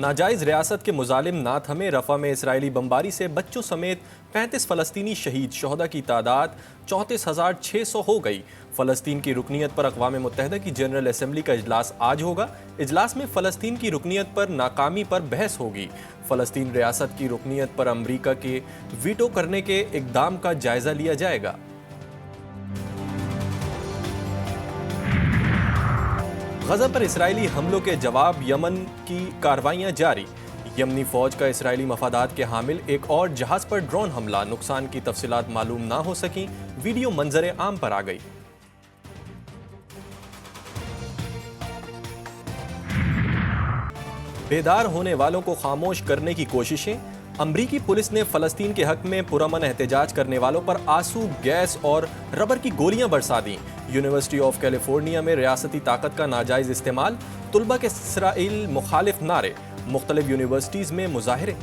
नाजायज रियासत के मुजालिम ना थमे। रफा में इसराइली बमबारी से बच्चों समेत 35 फ़लस्तीनी शहीद। शोहदा की तादाद 34,600 हो गई। फ़लस्तीन की रुकनीत पर अक़वाम मुत्तहिदा की जनरल असम्बली का इजलास आज होगा। इजलास में फ़लस्तीन की रुकनीत पर नाकामी पर बहस होगी। फ़लस्तीन रियासत की रुकनीत पर अमरीका के वीटो करने के इक़दाम का जायज़ा लिया जाएगा। गजा पर इसराइली हमलों के जवाब यमन की कार्रवाइयां जारी। यमनी फौज का इसराइली मफादात के हामिल एक और जहाज पर ड्रोन हमला। नुकसान की तफसीलात मालूम ना हो सकी। वीडियो मंजर आम पर आ गई। बेदार होने वालों को खामोश करने की कोशिशें। अमरीकी पुलिस ने फ़लस्तीन के हक में पुरअमन एहतजाज करने वालों पर आंसू गैस और रबर की गोलियां बरसा दी। यूनिवर्सिटी ऑफ कैलिफोर्निया में रियासती ताकत का नाजायज इस्तेमाल। तुलबा के इसराइल मुखालिफ नारे। मुख्तलिफ यूनिवर्सिटीज़ में मुजाहरे।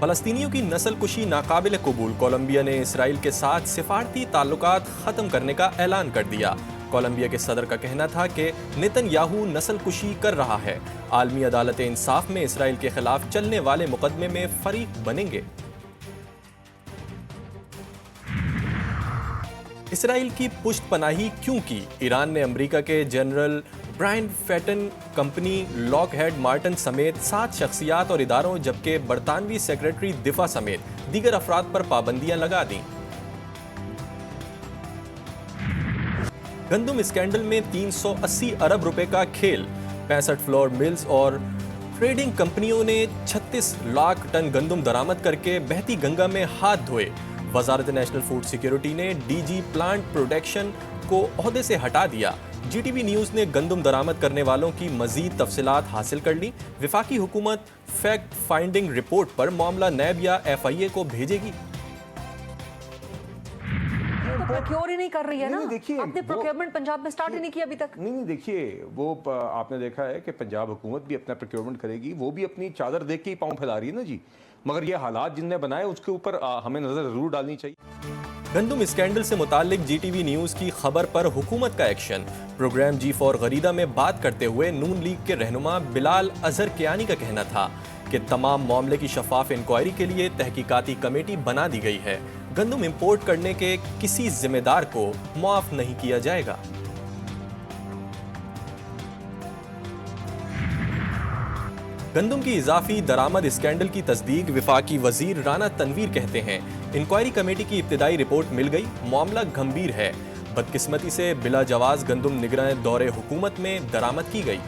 फ़लस्तीनियों की नस्ल कुशी नाकाबिल कबूल। कोलंबिया ने इसराइल के साथ सिफारती ताल्लुकात ख़त्म करने का ऐलान कर दिया। कोलंबिया के सदर का कहना था कि नेतन्याहू नस्ल कुशी कर रहा है। आलमी अदालत इंसाफ में इसराइल के खिलाफ चलने वाले मुकदमे में फरीक बनेंगे। इसराइल की पुश्त पनाही क्यों की? ईरान ने अमरीका के general Bryan Fenton company Lockheed Martin समेत 7 शख्सियात और इदारों जबकि बरतानवी सेक्रेटरी दिफा समेत दीगर अफराद पर पाबंदियां लगा दी। गंदम स्कैंडल में 380 अरब रुपए का खेल। 65 फ्लोर मिल्स और ट्रेडिंग कंपनियों ने 36 लाख टन गंदम दरामद करके बहती गंगा में हाथ धोए। वजारत नेशनल फूड सिक्योरिटी ने डीजी प्लांट प्रोडक्शन को ओहदे से हटा दिया। जीटीवी न्यूज़ ने गंदम दरामद करने वालों की मजीद तफसीलात हासिल कर ली। विफाकी हुकूमत फैक्ट फाइंडिंग रिपोर्ट पर मामला नैब या FIA को भेजेगी। प्रोक्योर ही नहीं कर रही है ना। देखिए, आपने प्रोक्योरमेंट पंजाब में स्टार्ट ही नहीं किया अभी तक। नहीं देखिए, वो आपने देखा है कि पंजाब हुकूमत भी अपना प्रोक्योरमेंट करेगी। वो भी अपनी चादर देख के ही पांव फैला रही है ना जी। मगर ये हालात जिनने बनाए उसके ऊपर हमें नजर जरूर डालनी चाहिए। गंदम स्कैंडल से मुतालिक जीटीवी न्यूज़ की खबर पर हुकूमत का एक्शन। प्रोग्राम G4 गरीदा में बात करते हुए नून लीग के रहनुमा बिलाल अजहर कियानी का कहना था कि तमाम मामले की शफाफ इंक्वायरी के लिए तहकीकाती कमेटी बना दी गई है। गंदम इंपोर्ट करने के किसी जिम्मेदार को मुआफ नहीं किया जाएगा। गंदम की इजाफी दरामद स्कैंडल की तस्दीक विफाकी वजीर राना तनवीर कहते हैं। इंक्वायरी कमेटी की इब्तिदाई रिपोर्ट मिल गई। मामला गंभीर है। बदकिस्मती से बिला जवाज गंदम निगरान दौरे हुकूमत में दरामद की गई।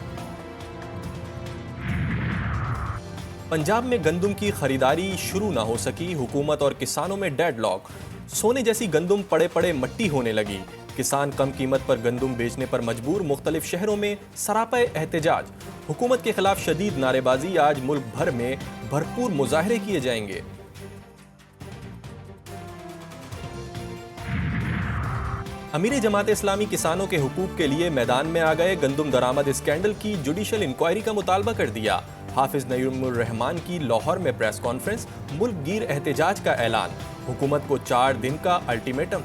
पंजाब में गंदम की खरीदारी शुरू ना हो सकी। हुकूमत और किसानों में डेडलॉक। सोने जैसी गंदम पड़े पड़े मट्टी होने लगी। किसान कम कीमत पर गंदम बेचने पर मजबूर। मुख्तलिफ शहरों में सरापा एहतजाज। हुकूमत के खिलाफ शदीद नारेबाजी। आज मुल्क भर में भरपूर मुजाहरे किए जाएंगे। अमीर जमात इस्लामी किसानों के हुकूक के लिए मैदान में आ गए। गंदम दरामद स्कैंडल की जुडिशल इंक्वायरी का मुतालबा कर दिया। हाफिज नईमुर रहमान की लाहौर में प्रेस कॉन्फ्रेंस। मुल्क गिर एहतजाज का ऐलान। हुकूमत को 4 दिन का अल्टीमेटम।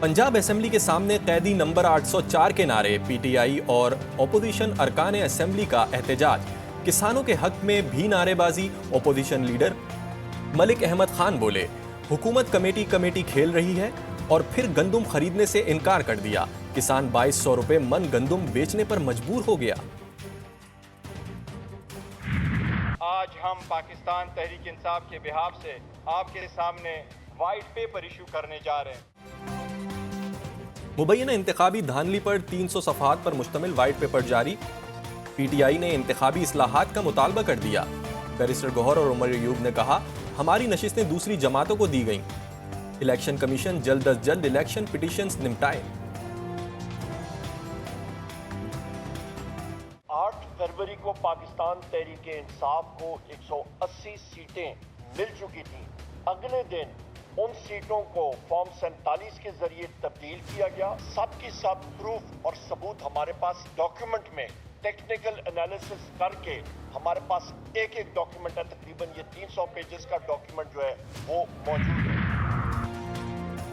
पंजाब असेंबली के सामने कैदी नंबर 804 के नारे। PTI और अपोजिशन अरकान असेंबली का एहतजाज। किसानों के हक में भी नारेबाजी। अपोजिशन लीडर मलिक अहमद खान बोले, हुकूमत कमेटी खेल रही है और फिर गंदम खरीदने से इनकार कर दिया। किसान 2200 रुपए मन गंदम बेचने पर मजबूर हो गया। आज हम पाकिस्तान तहरीक इंसाफ के बिहाफ से आपके सामने वाइट पेपर इशू करने जा रहे हैं। मुबैना इंतखाबी धांधली पर 300 सफ़हात पर मुश्तमिल वाइट पेपर जारी। PTI ने इंतखाबी इस्लाहात का मुतालबा कर दिया। बैरिस्टर गौहर और उमर अयूब ने कहा, हमारी नशिस्तें दूसरी जमातों को दी गईं। इलेक्शन कमीशन जल्द अज जल्द इलेक्शन पिटीशंस निपटाए। 8 फरवरी को पाकिस्तान तहरीक इंसाफ को 180 सीटें मिल चुकी थी। अगले दिन उन सीटों को फॉर्म 47 के जरिए तब्दील किया गया। सब की सब प्रूफ और सबूत हमारे पास डॉक्यूमेंट में टेक्निकल एनालिसिस करके हमारे पास एक एक डॉक्यूमेंट है, तकरीबन ये 300 पेजेस का डॉक्यूमेंट जो है वो मौजूद है।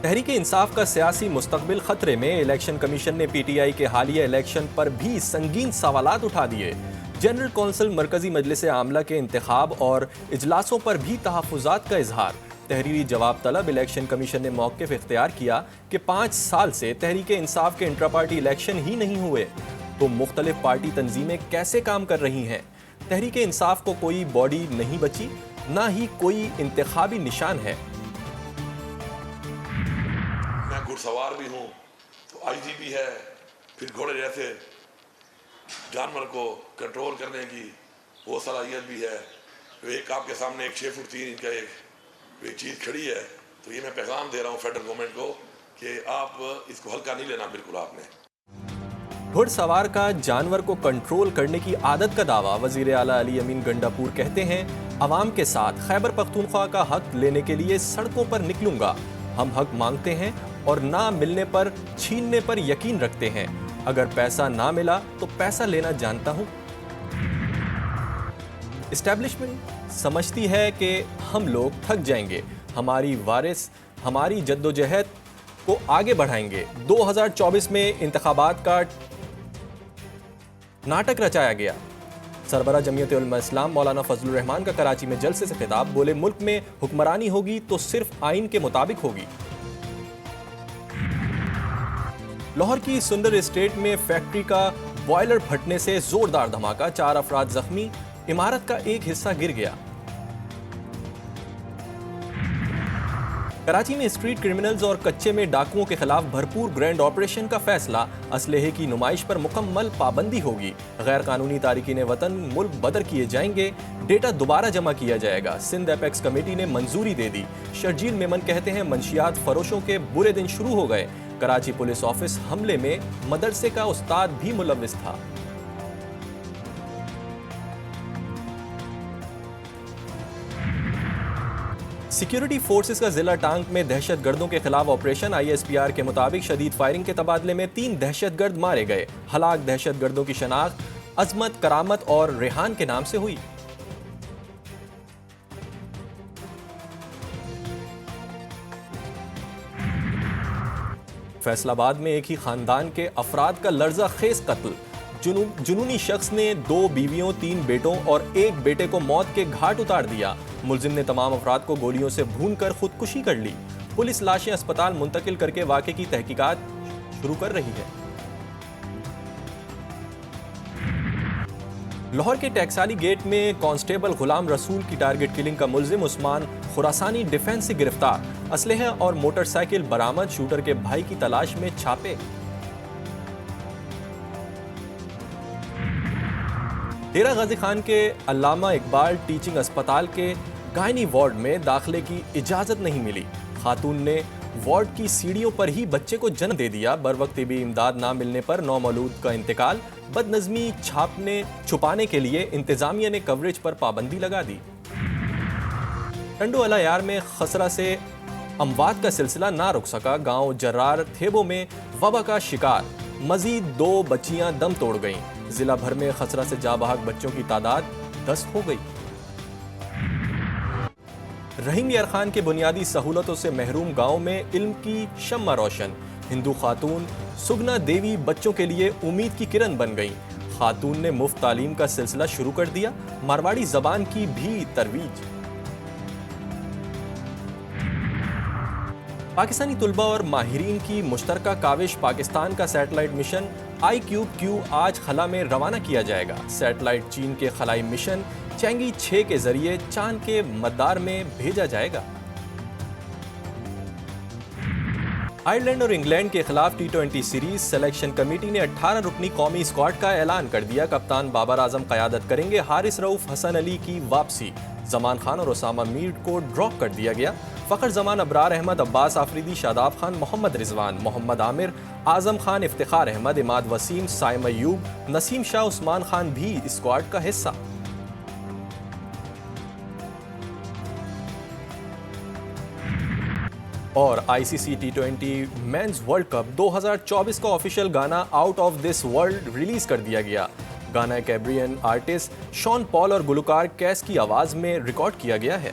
तहरीक इंसाफ का सियासी मुस्तकबिल खतरे में। इलेक्शन कमीशन ने पीटीआई के हालिया इलेक्शन पर भी संगीन सवालात उठा दिए। जनरल कौंसिल मरकजी मजलिस आमला के इंतखाब और इजलासों पर भी तहफ़्फ़ुज़ात का इजहार। तहरीरी जवाब तलब। इलेक्शन कमीशन ने मौक़िफ़ इख्तियार किया कि 5 साल से तहरीक इंसाफ के इंट्रा पार्टी इलेक्शन ही नहीं हुए तो मुख्तलिफ पार्टी तंजीमें कैसे काम कर रही हैं। तहरीक इंसाफ को कोई बॉडी नहीं बची, ना ही कोई इंतखाबी निशान है। मैं घुड़सवार भी हूँ तो आईजी भी है, फिर घोड़े जैसे जानवर को कंट्रोल करने की वो सलाहियत भी है। तो एक आपके सामने एक 6 फुट 3 इंच का एक चीज़ खड़ी है, तो ये मैं पैगाम दे रहा हूँ फेडरल गवर्नमेंट को कि आप इसको हल्का नहीं लेना बिल्कुल आपने। घुड़सवार का जानवर को कंट्रोल करने की आदत का दावा। वजीर आला अली अमीन गंडापुर कहते हैं, अवाम के साथ खैबर पख्तूनख्वा का हक लेने के लिए सड़कों पर निकलूंगा। हम हक मांगते हैं और ना मिलने पर छीनने पर यकीन रखते हैं। अगर पैसा ना मिला तो पैसा लेना जानता हूं। इस्टेब्लिशमेंट समझती है कि हम लोग थक जाएंगे, हमारी वारिस हमारी जद्दोजहद को आगे बढ़ाएंगे। 2024 में इंतखाबात का नाटक रचाया गया। सरबरा जमीयत उलमा इस्लाम मौलाना फजलुर रहमान का कराची में जलसे से खिताब। बोले, मुल्क में हुक्मरानी होगी तो सिर्फ आइन के मुताबिक होगी। लाहौर की सुंदर एस्टेट में फैक्ट्री का बॉयलर फटने से जोरदार धमाका, 4 अफराद जख्मी, इमारत का एक हिस्सा गिर गया। कराची में स्ट्रीट क्रिमिनल्स और कच्चे में डाकुओं के खिलाफ भरपूर ग्रैंड ऑपरेशन का फैसला। असलहे की नुमाइश पर मुकम्मल पाबंदी होगी। गैर कानूनी तारिकीन वतन मुल्क बदर किए जाएंगे। डेटा दोबारा जमा किया जाएगा। सिंध एपेक्स कमेटी ने मंजूरी दे दी। शर्जील मेमन कहते हैं, मंशियात फरोशों के बुरे दिन शुरू हो गए। कराची पुलिस ऑफिस हमले में मदरसे का उस्ताद भी मुलव्विस था। सिक्योरिटी फोर्सेस का जिला टांग में दहशतगर्दों के खिलाफ ऑपरेशन। ISPR के मुताबिक शदीद फायरिंग के तबादले में 3 दहशतगर्द मारे गए। हलाक दहशतगर्दों की शनाख्त अजमत, करामत और रेहान के नाम से हुई। फैसलाबाद में एक ही खानदान के अफराद का लर्जा खेज कत्ल। जुनूनी शख्स ने 2 बीवियों, 3 बेटों और 1 बेटे को मौत के घाट उतार दिया। मुलजिम ने तमाम अफराद को गोलियों से भूनकर खुदकुशी कर ली। पुलिस लाशें अस्पताल मुंतकिल करके वाक़े की तहकीकात शुरू कर रही है। लाहौर के टैक्साली गेट में कांस्टेबल गुलाम रसूल की टारगेट किलिंग का मुलजिम उस्मान खुरासानी डिफेंस से गिरफ्तार। असलहा और मोटरसाइकिल बरामद। शूटर के भाई की तलाश में छापे। डेरा गाजी खान के अल्लामा इकबाल टीचिंग अस्पताल के गायनी वार्ड में दाखिले की इजाजत नहीं मिली। खातून ने वार्ड की सीढ़ियों पर ही बच्चे को जन्म दे दिया। बरवक्त तिबी इमदाद ना मिलने पर नौमौलूद का इंतकाल। बदनज़मी छुपाने के लिए इंतजामिया ने कवरेज पर पाबंदी लगा दी। टंडो अलायार में खसरा से अमवात का सिलसिला ना रुक सका। गांव जर्रार थेबो में वबा का शिकार। मजीद 2 बच्चियां दम तोड़ गईं। जिला भर में खसरा से जाबहक बच्चों की तादाद 10 हो गई। रहीम यार खान के बुनियादी सहूलतों से महरूम गांव में इल्म की शम्मा रोशन। हिंदू खातून सुगना देवी बच्चों के लिए उम्मीद की किरण बन गईं। खातून ने मुफ्त तालीम का सिलसिला शुरू कर दिया। मारवाड़ी जबान की भी तरवीज। पाकिस्तानी तुलबा और माहिरीन की मुश्तरका काविश। पाकिस्तान का सैटेलाइट मिशन ICube-Q आज खला में रवाना किया जाएगा। सैटेलाइट चीन के खलाई मिशन चैंगी 6 के जरिए चांद के मदार में भेजा जाएगा। आयरलैंड और इंग्लैंड के खिलाफ T20 सीरीज। सिलेक्शन कमेटी ने 18 रुकनी कौमी स्क्वाड का ऐलान कर दिया। कप्तान बाबर आजम क़यादत करेंगे। हारिस रऊफ, हसन अली की वापसी। जमान खान और उसामा मीर को ड्रॉप कर दिया गया। फ़खर जमान, अबरार अहमद, अब्बास आफरीदी, शादाब खान, मोहम्मद रिजवान, मोहम्मद आमिर, आजम खान, इफ्तिखार अहमद, इमाद वसीम, साइम अयूब, नसीम शाह, उस्मान खान भी स्क्वाड का हिस्सा। और ICC T20 mains world cup 2024 का ऑफिशियल गाना out of this world release कर दिया गया। गाना कैब्रियन आर्टिस्ट शॉन पॉल और गुलकार कैस की आवाज में रिकॉर्ड किया गया है।